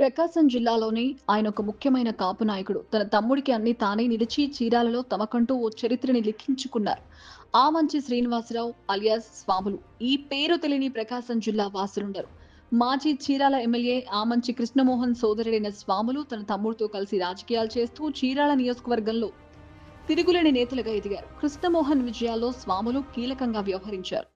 ప్రకాశం జిల్లాలోని ఆయన ఒక ముఖ్యమైన కాపు నాయకుడు. తన తమ్ముడికి అన్ని తానే నిలిచి చీరాలలో తమకంటూ ఓ చరిత్రని లిఖించుకున్నారు. ఆమంచి శ్రీనివాసరావు అలియాస్ స్వాములు. ఈ పేరు తెలియని ప్రకాశం జిల్లా వాసులుండరు. మాజీ చీరాల ఎమ్మెల్యే ఆమంచి కృష్ణమోహన్ సోదరుడైన స్వాములు తన తమ్ముడితో కలిసి రాజకీయాలు చేస్తూ చీరాల నియోజకవర్గంలో తిరుగులేని నేతలుగా ఎదిగారు. కృష్ణమోహన్ విజయాల్లో స్వాములు కీలకంగా వ్యవహరించారు.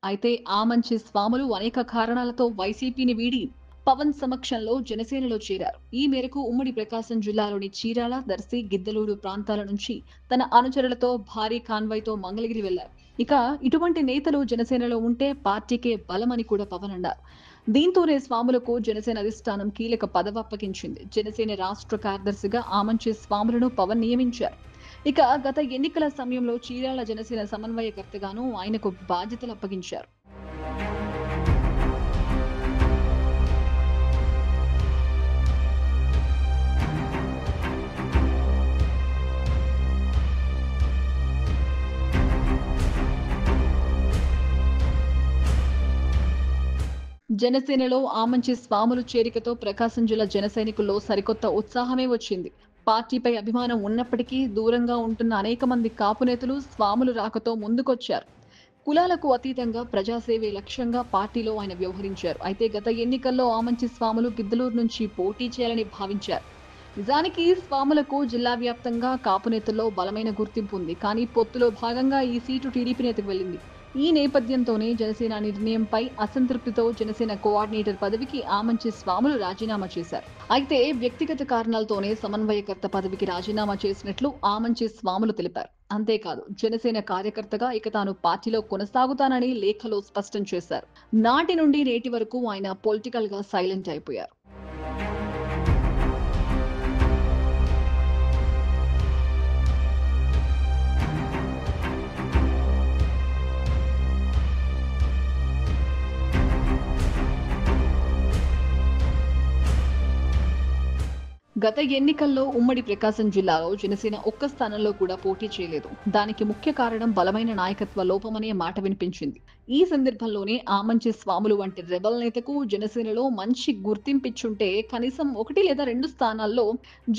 అయితే ఆమంచి స్వాములు అనేక కారణాలతో వైసీపీని వీడి పవన్ సమక్షంలో జనసేనలో చేరారు. ఈ మేరకు ఉమ్మడి ప్రకాశం జిల్లాలోని చీరాల, దర్శి, గిద్దలూరు ప్రాంతాల నుంచి తన అనుచరులతో భారీ కాన్వాయ్తో మంగళగిరి వెళ్లారు. ఇక ఇటువంటి నేతలు జనసేనలో ఉంటే పార్టీకే బలమని కూడా పవన్ అన్నారు. దీంతోనే స్వాములకు జనసేన అధిష్టానం కీలక పదవి అప్పగించింది. జనసేన రాష్ట్ర కార్యదర్శిగా ఆమంచి స్వాములను పవన్ నియమించారు. ఇక గత ఎన్నికల సమయంలో చీరాల జనసేన సమన్వయకర్తగాను ఆయనకు బాధ్యతలు అప్పగించారు. జనసేనలో ఆమంచి స్వాములు చేరికతో ప్రకాశం జిల్లా జన సైనికుల్లో సరికొత్త ఉత్సాహమే వచ్చింది. పార్టీపై అభిమానం ఉన్నప్పటికీ దూరంగా ఉంటున్న అనేక మంది కాపు నేతలు స్వాములు రాకతో ముందుకొచ్చారు. కులాలకు అతీతంగా ప్రజాసేవే లక్ష్యంగా పార్టీలో ఆయన వ్యవహరించారు. అయితే గత ఎన్నికల్లో ఆమంచి స్వాములు గిద్దలూరు నుంచి పోటీ చేయాలని భావించారు. నిజానికి స్వాములకు జిల్లా వ్యాప్తంగా కాపు నేతల్లో బలమైన గుర్తింపు ఉంది. కానీ పొత్తులో భాగంగా ఈ సీటు టీడీపీ నేతకు వెళ్ళింది. ఈ నేపథ్యంతోనే జనసేన నిర్ణయంపై అసంతృప్తితో జనసేన కోఆర్డినేటర్ పదవికి ఆమంచి స్వాములు రాజీనామా చేశారు. అయితే వ్యక్తిగత కారణాలతోనే సమన్వయకర్త పదవికి రాజీనామా చేసినట్లు ఆమంచి స్వాములు తెలిపారు. అంతేకాదు జనసేన కార్యకర్తగా ఇక తాను పార్టీలో కొనసాగుతానని లేఖలో స్పష్టం చేశారు. నాటి నుండి నేటి వరకు ఆయన పొలిటికల్ గా సైలెంట్ అయిపోయారు. గత ఎన్నికల్లో ఉమ్మడి ప్రకాశం జిల్లాలో జనసేన ఒక్క స్థానంలో కూడా పోటీ చేయలేదు. దానికి ముఖ్య కారణం బలమైన నాయకత్వ లోపమనే మాట వినిపించింది. ఈ సందర్భంలోనే ఆమంచి స్వాములు వంటి రెబల్ నేతకు జనసేనలో మంచి గుర్తింపిచ్చుంటే కనీసం 1 లేదా 2 స్థానాల్లో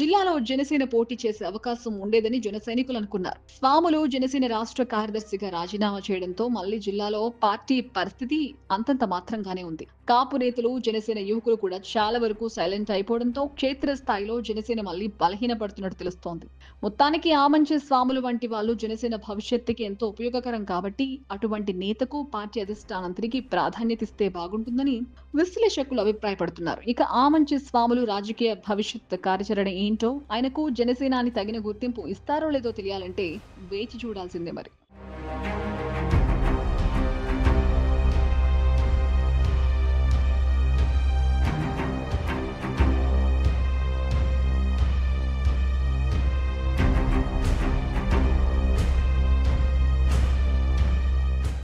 జిల్లాలో జనసేన పోటీ చేసే అవకాశం ఉండేదని జన సైనికులు అనుకున్నారు. స్వాములు జనసేన రాష్ట్ర కార్యదర్శిగా రాజీనామా చేయడంతో మళ్లీ జిల్లాలో పార్టీ పరిస్థితి అంతంత మాత్రంగానే ఉంది. కాపు నేతలు జనసేన యువకులు కూడా చాలా వరకు సైలెంట్ అయిపోవడంతో క్షేత్రస్థాయిలో జనసేన మళ్లీ బలహీనపడుతున్నట్టు తెలుస్తోంది. మొత్తానికి ఆమంచి స్వాములు వంటి వాళ్ళు జనసేన భవిష్యత్తుకి ఎంతో ఉపయోగకరం కాబట్టి అటువంటి నేతకు పార్టీ అధిష్టానం తిరిగి ప్రాధాన్యత ఇస్తే బాగుంటుందని విశ్లేషకులు అభిప్రాయపడుతున్నారు. ఇక ఆమంచి స్వాములు రాజకీయ భవిష్యత్ కార్యాచరణ ఏంటో, ఆయనకు జనసేనాని తగిన గుర్తింపు ఇస్తారో లేదో తెలియాలంటే వేచి చూడాల్సిందే మరి.